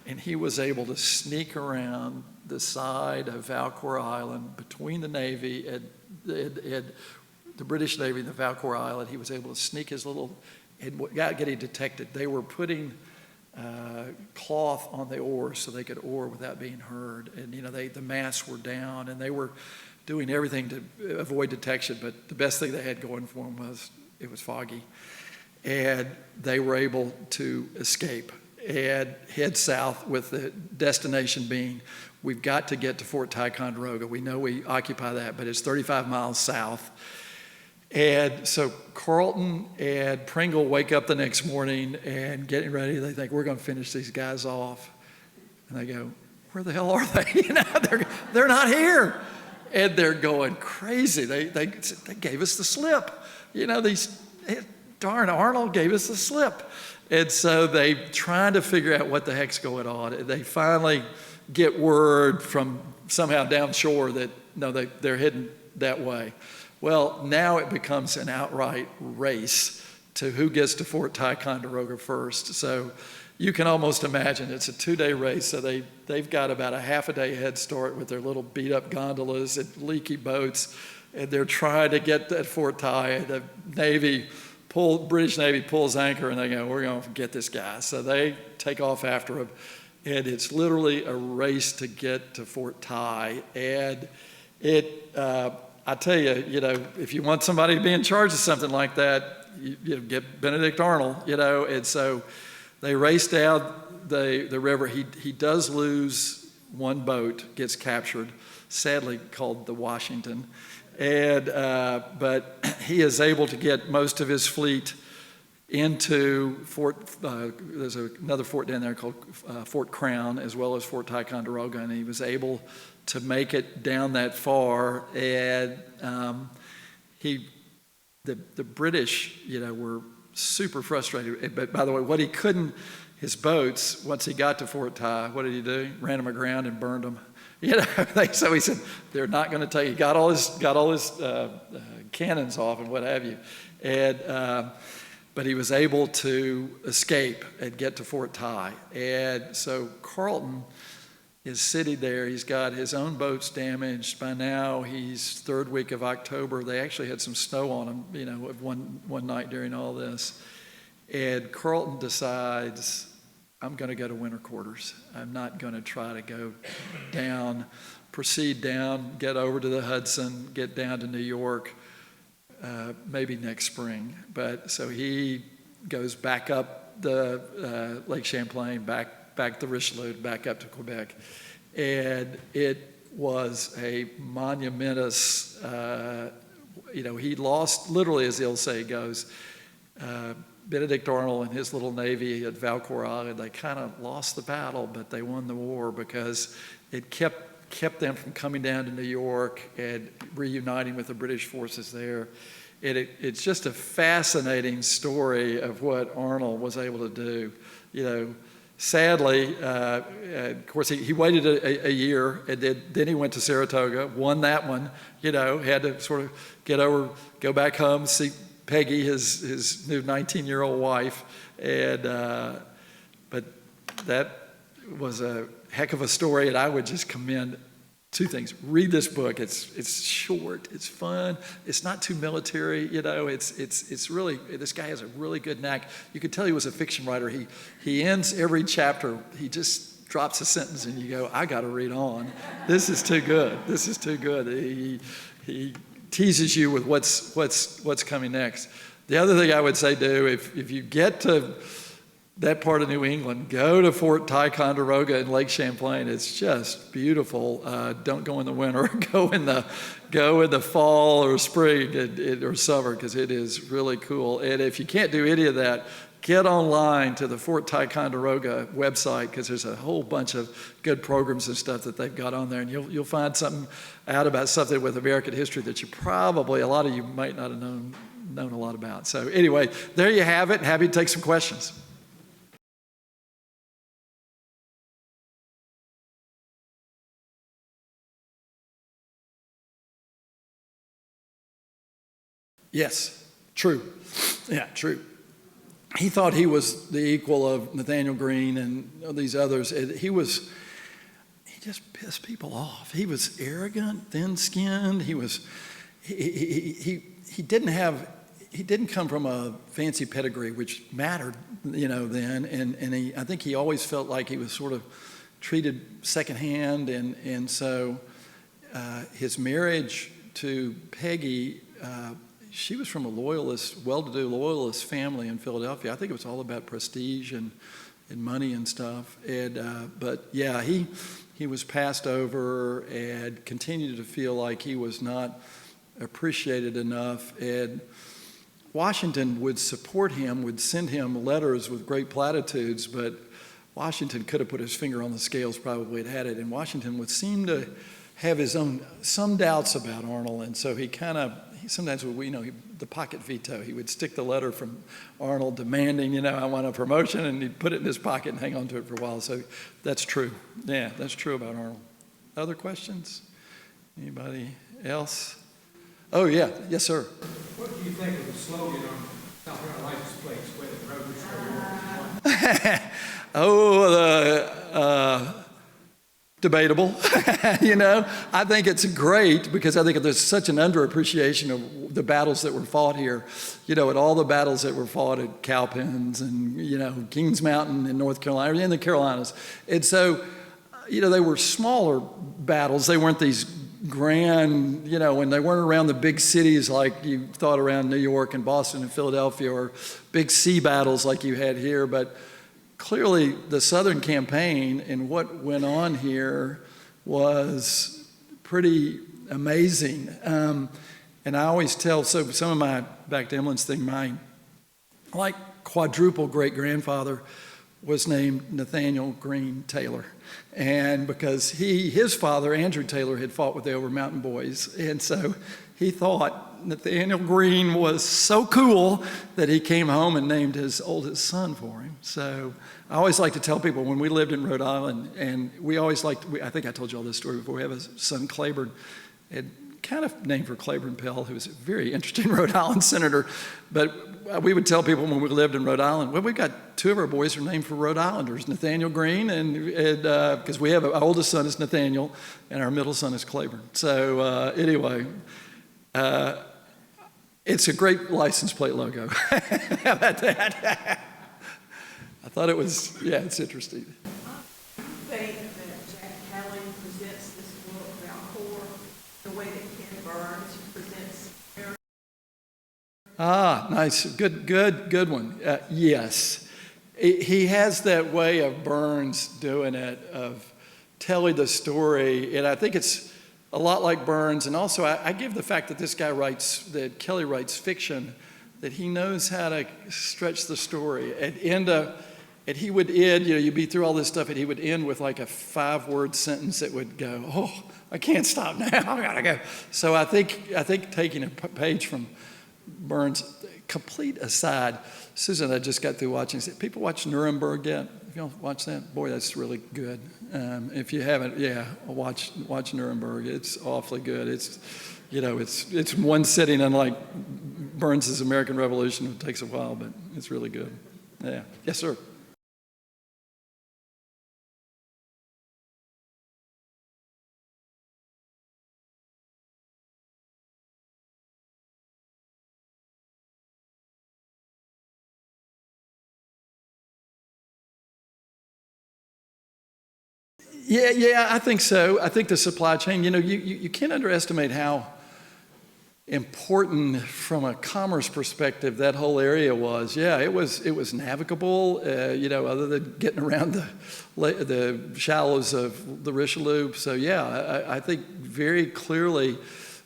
and he was able to sneak around the side of Valcour Island between the Navy and the British Navy and the Valcour Island. He was able to sneak his little, and without getting detected. They were putting cloth on the oars so they could oar without being heard. And, the masts were down, and they were doing everything to avoid detection. But the best thing they had going for them was it was foggy. And they were able to escape and head south with the destination being, we've got to get to Fort Ticonderoga. We know we occupy that, but it's 35 miles south. And so Carleton and Pringle wake up the next morning and getting ready. They think, we're going to finish these guys off. And they go, where the hell are they? They're not here. And they're going crazy. They gave us the slip. Darn, Arnold gave us the slip. And so they trying to figure out what the heck's going on. And they finally get word from somehow down shore that, no, they're heading that way. Well, now it becomes an outright race to who gets to Fort Ticonderoga first. So you can almost imagine it's a 2-day race. So they've got about a half a day head start with their little beat up gondolas and leaky boats. And they're trying to get to Fort Ty. The British Navy pulls anchor, and they go, we're going to get this guy. So they take off after him. And it's literally a race to get to Fort Ty. And I tell you, if you want somebody to be in charge of something like that, you get Benedict Arnold, And so they race down the river. He does lose one boat, gets captured, sadly called the Washington. And but he is able to get most of his fleet into there's another fort down there called Fort Crown, as well as Fort Ticonderoga, and he was able to make it down that far. And the British, were super frustrated. But by the way, his boats, once he got to Fort Ty, what did he do? Ran them aground and burned them. So he said, they're not going to take, he got all his cannons off and what have you. And, but he was able to escape and get to Fort Ty. And so Carleton is sitting there. He's got his own boats damaged. By now, he's third week of October. They actually had some snow on him, one night during all this. And Carleton decides, I'm going to go to winter quarters. I'm not going to try to go proceed down, get over to the Hudson, get down to New York, maybe next spring. But so he goes back up the Lake Champlain, back to Richelieu, back up to Quebec. And it was a monumentous, he lost, literally as the old saying goes, Benedict Arnold and his little navy at Valcour Island, they kind of lost the battle, but they won the war because it kept them from coming down to New York and reuniting with the British forces there. It's just a fascinating story of what Arnold was able to do. Sadly, of course, he waited a year, and then he went to Saratoga, won that one, had to sort of go back home, see Peggy, his new 19-year-old wife, but that was a heck of a story, and I would just commend two things. Read this book. It's short. It's fun. It's not too military. It's really, this guy has a really good knack. You could tell he was a fiction writer. He ends every chapter. He just drops a sentence, and you go, I got to read on. This is too good. This is too good. He teases you with what's coming next. The other thing I would say, do if you get to that part of New England, go to Fort Ticonderoga in Lake Champlain. It's just beautiful. Don't go in the winter. Go in the fall or spring or summer, because it is really cool. And if you can't do any of that, get online to the Fort Ticonderoga website, because there's a whole bunch of good programs and stuff that they've got on there, and you'll find something out about something with American history that a lot of you might not have known a lot about. So anyway, there you have it. Happy to take some questions. Yes, true. Yeah, true. He thought he was the equal of Nathaniel Greene and these others. He just pissed people off. He was arrogant, thin-skinned. He didn't come from a fancy pedigree, which mattered, then. And I think he always felt like he was sort of treated secondhand. And so his marriage to Peggy, she was from a well-to-do loyalist family in Philadelphia. I think it was all about prestige and money and stuff. But yeah, he was passed over and continued to feel like he was not appreciated enough. And Washington would support him, would send him letters with great platitudes, but Washington could have put his finger on the scales, probably had it. And Washington would seem to have some doubts about Arnold, and so he sometimes the pocket veto. He would stick the letter from Arnold demanding, I want a promotion, and he'd put it in his pocket and hang on to it for a while. So that's true. Yeah, that's true about Arnold. Other questions? Anybody else? Oh, yeah. Yes, sir. What do you think of the slogan on South Carolina license plates, where the road is Debatable. I think it's great, because I think there's such an underappreciation of the battles that were fought here, and all the battles that were fought at Cowpens and, Kings Mountain in North Carolina, in the Carolinas. And so, they were smaller battles. They weren't these grand, when they weren't around the big cities like you thought around New York and Boston and Philadelphia, or big sea battles like you had here. But clearly, the Southern campaign and what went on here was pretty amazing. And I always tell, so some of my, back to Emily's thing, my quadruple great-grandfather was named Nathaniel Greene Taylor. And because his father, Andrew Taylor, had fought with the Over Mountain Boys. And so he thought Nathaniel Greene was so cool that he came home and named his oldest son for him. So I always like to tell people, when we lived in Rhode Island, and we always I think I told you all this story before, we have a son, Claiborne, and kind of named for Claiborne Pell, who was a very interesting Rhode Island senator. But we would tell people when we lived in Rhode Island, well, we've got two of our boys are named for Rhode Islanders, Nathaniel Greene, and because we have our oldest son is Nathaniel, and our middle son is Claiborne. So anyway, it's a great license plate logo. How about that? I thought it was, yeah, it's interesting. I think that Jack Kelly presents this book, Valcour, the way that Ken Burns presents America. Ah, nice. Good one. Yes. He has that way of Burns doing it, of telling the story, and I think it's a lot like Burns. And also, I give the fact that this guy that Kelly writes fiction, that he knows how to stretch the story. And he would end, you'd be through all this stuff, and he would end with like a 5-word sentence that would go, oh, I can't stop now, I gotta go. So I think taking a page from Burns, complete aside, Susan, I just got through watching, people watch Nuremberg yet? If you don't watch that, boy, that's really good. If you haven't, watch Nuremberg. It's awfully good. It's one sitting, unlike Burns's American Revolution. It takes a while, but it's really good. Yeah. Yes, sir. Yeah, I think so. I think the supply chain, you can't underestimate how important from a commerce perspective that whole area was. Yeah, it was navigable, other than getting around the shallows of the Richelieu. So yeah, I think very clearly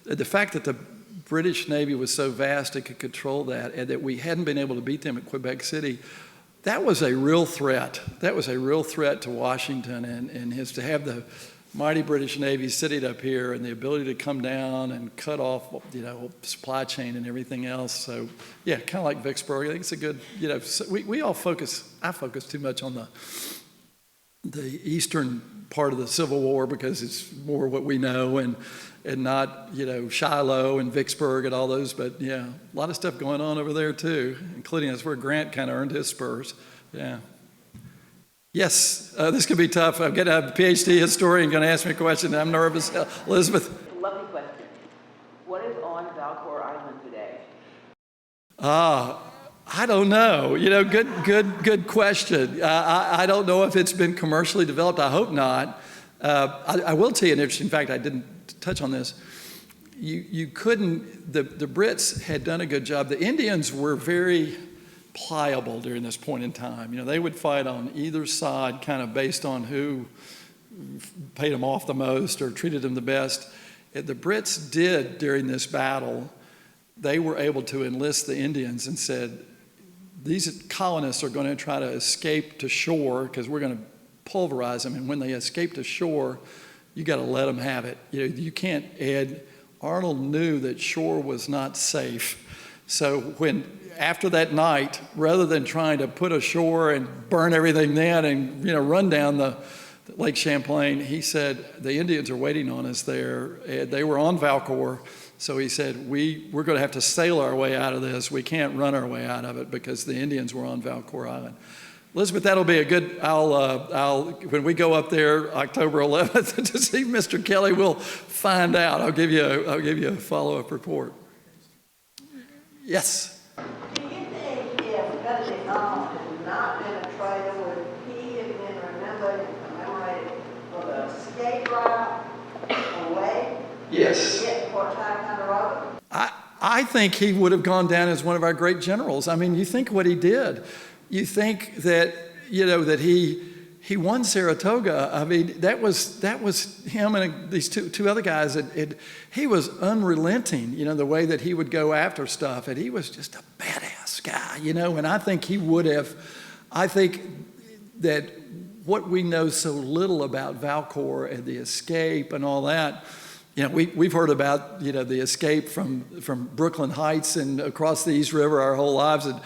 the fact that the British Navy was so vast it could control that, and that we hadn't been able to beat them at Quebec City, that was a real threat. That was a real threat to Washington, and to have the mighty British Navy sitting up here and the ability to come down and cut off, supply chain and everything else. So yeah, kind of like Vicksburg. I think it's a good, I focus too much on the eastern part of the Civil War because it's more what we know, and not, Shiloh and Vicksburg and all those, but yeah, a lot of stuff going on over there too, including that's where Grant kind of earned his spurs. Yeah. Yes, this could be tough. I'm getting a PhD historian going to ask me a question. I'm nervous. Elizabeth. Lovely question. What is on Valcour Island today? I don't know. Good question. I don't know if it's been commercially developed. I hope not. I will tell you an interesting fact. I didn't touch on this. You couldn't, the Brits had done a good job. The Indians were very pliable during this point in time. They would fight on either side kind of based on who paid them off the most or treated them the best. The Brits did during this battle. They were able to enlist the Indians and said, these colonists are going to try to escape to shore because we're going to pulverize them. And when they escape to shore, you got to let them have it. You can't add. Arnold knew that shore was not safe. So after that night, rather than trying to put ashore and burn everything then and run down the Lake Champlain, he said, the Indians are waiting on us there. They were on Valcour. So he said, we're going to have to sail our way out of this. We can't run our way out of it because the Indians were on Valcour Island. Elizabeth, that'll be a good, when we go up there October 11th to see Mr. Kelly, we'll find out. I'll give you a follow-up report. Yes? Do you think if Benedict Arnold had not been a traitor, would he have been remembered and commemorated for the escape route away? Yes. To get Fort Ticonderoga? I think he would have gone down as one of our great generals. I mean, you think what he did. You think that, that he won Saratoga. I mean, that was him and these two other guys. He was unrelenting, the way that he would go after stuff. And he was just a badass guy, and I think he would have. I think that what we know so little about Valcour and the escape and all that, we've heard about, the escape from Brooklyn Heights and across the East River our whole lives. And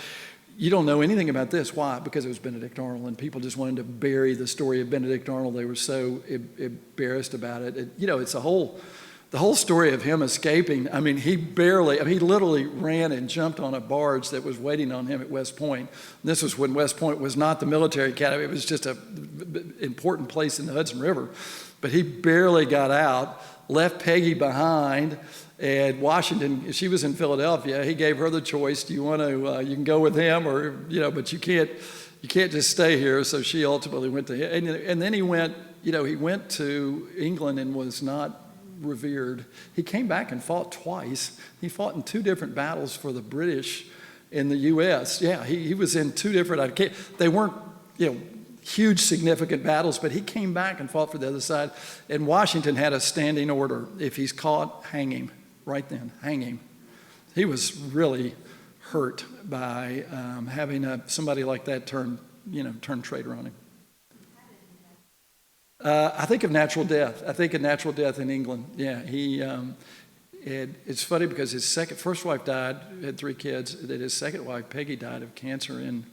you don't know anything about this. Why? Because it was Benedict Arnold, and people just wanted to bury the story of Benedict Arnold. They were so embarrassed about it. It's the whole story of him escaping. I mean, he literally ran and jumped on a barge that was waiting on him at West Point. And this was when West Point was not the military academy. It was just an important place in the Hudson River. But he barely got out, left Peggy behind. And Washington, she was in Philadelphia. He gave her the choice. Do you want to, you can go with him or, but you can't, you can't just stay here. So she ultimately went to, and then he went to England and was not revered. He came back and fought twice. He fought in 2 different battles for the British in the U.S. Yeah, he was in 2 different, they weren't, huge significant battles, but he came back and fought for the other side. And Washington had a standing order: if he's caught, hang him. Right then, hang him. He was really hurt by having somebody like that turn traitor on him. I think of natural death. I think of natural death in England. Yeah, it's funny because his first wife died, had 3 kids. That his second wife, Peggy, died of cancer in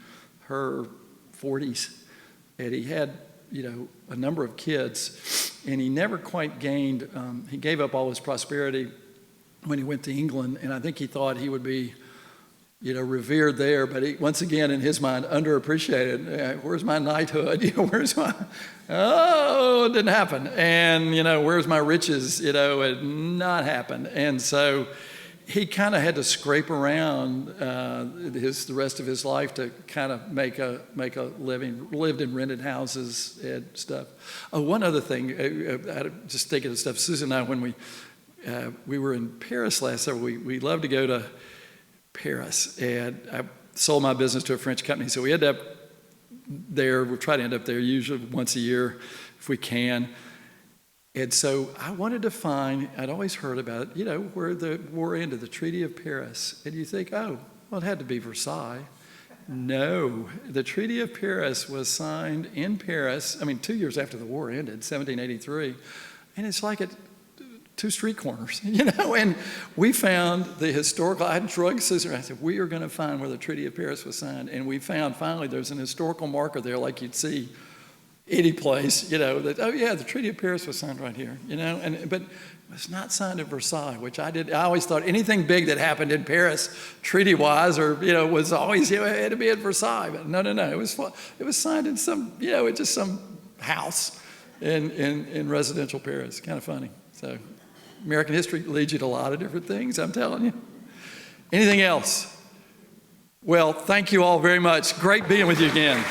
her 40s. And he had, a number of kids, and he never quite gained, he gave up all his prosperity when he went to England, and I think he thought he would be, revered there, but he, once again, in his mind, underappreciated. Where's my knighthood? It didn't happen. And, where's my riches? It not happened. And so he kind of had to scrape around the rest of his life to kind of make a living. Lived in rented houses and stuff. Oh, one other thing, just thinking of stuff. Susan and I, when we were in Paris last summer, we loved to go to Paris, and I sold my business to a French company, so we end up there. We try to end up there usually once a year if we can. And so I wanted to find, I'd always heard about it, where the war ended, the Treaty of Paris. And you think, oh, well, it had to be Versailles. No, the Treaty of Paris was signed in Paris, 2 years after the war ended, 1783. And it's like at 2 street corners, And we found the historical, I had drug scissors, I said, we are going to find where the Treaty of Paris was signed. And we found, finally, there's an historical marker there like you'd see any place, that, oh yeah, the Treaty of Paris was signed right here, but it was not signed at Versailles, which I always thought anything big that happened in Paris, treaty-wise, or, was always, it had to be at Versailles. But no, it was signed in some, just some house in residential Paris. Kind of funny. So American history leads you to a lot of different things, I'm telling you. Anything else? Well, thank you all very much. Great being with you again.